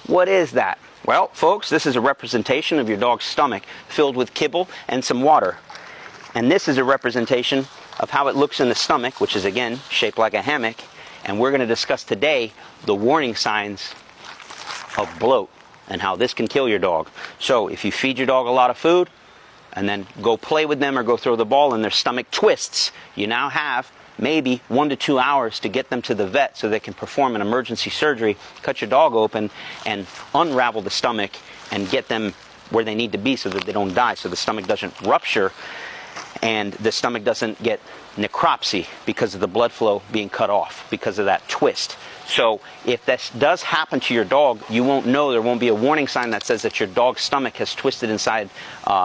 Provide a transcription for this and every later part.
What is that? Well, folks, this is a representation of your dog's stomach filled with kibble and some water. And this is a representation of how it looks in the stomach, which is, again, shaped like a hammock. And we're going to discuss today the warning signs of bloat and how this can kill your dog. So if you feed your dog a lot of food and then go play with them or go throw the ball and their stomach twists, you now have maybe 1 to 2 hours to get them to the vet so they can perform an emergency surgery, cut your dog open, and unravel the stomach and get them where they need to be so that they don't die, so the stomach doesn't rupture and the stomach doesn't get necropsy because of the blood flow being cut off because of that twist. So if this does happen to your dog, you won't know. There won't be a warning sign that says that your dog's stomach has twisted inside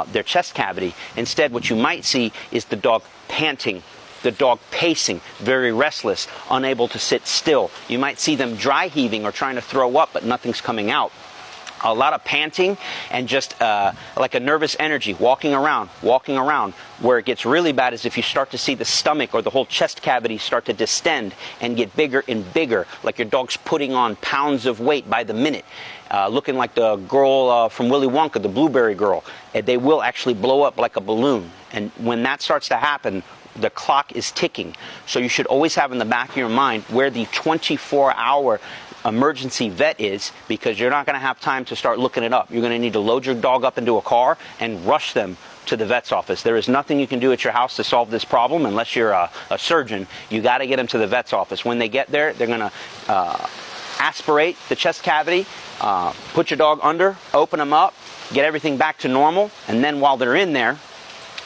their chest cavity. Instead, what you might see is the dog panting, the dog pacing, very restless, unable to sit still. You might see them dry heaving or trying to throw up, but nothing's coming out. A lot of panting and just like a nervous energy, walking around. Where it gets really bad is if you start to see the stomach or the whole chest cavity start to distend and get bigger and bigger, like your dog's putting on pounds of weight by the minute, looking like the girl from Willy Wonka, the blueberry girl. They will actually blow up like a balloon. And when that starts to happen, the clock is ticking. So you should always have in the back of your mind where the 24-hour emergency vet is, because you're not going to have time to start looking it up. You're going to need to load your dog up into a car and rush them to the vet's office. There is nothing you can do at your house to solve this problem unless you're a surgeon. You got to get them to the vet's office. When they get there, they're going to aspirate the chest cavity, put your dog under, open them up, get everything back to normal, and then while they're in there,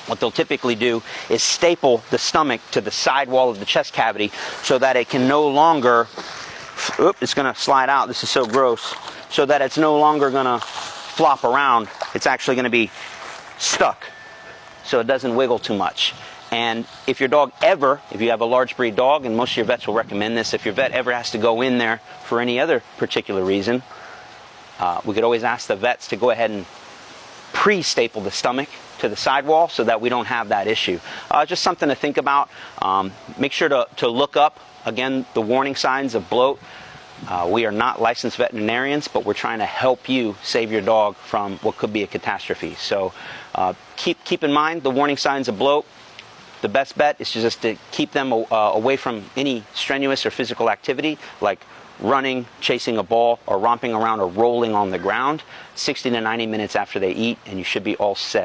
what they'll typically do is staple the stomach to the side wall of the chest cavity so that it can no longer, it's going to slide out, this is so gross, so that it's no longer going to flop around. It's actually going to be stuck so it doesn't wiggle too much. And if your dog ever, if you have a large breed dog, and most of your vets will recommend this, if your vet ever has to go in there for any other particular reason, we could always ask the vets to go ahead and pre-staple the stomach to the sidewall so that we don't have that issue. Just something to think about. Make sure to look up, again, the warning signs of bloat. We are not licensed veterinarians, but we're trying to help you save your dog from what could be a catastrophe. So keep in mind the warning signs of bloat. The best bet is just to keep them away from any strenuous or physical activity like running, chasing a ball, or romping around or rolling on the ground 60 to 90 minutes after they eat, and you should be all set.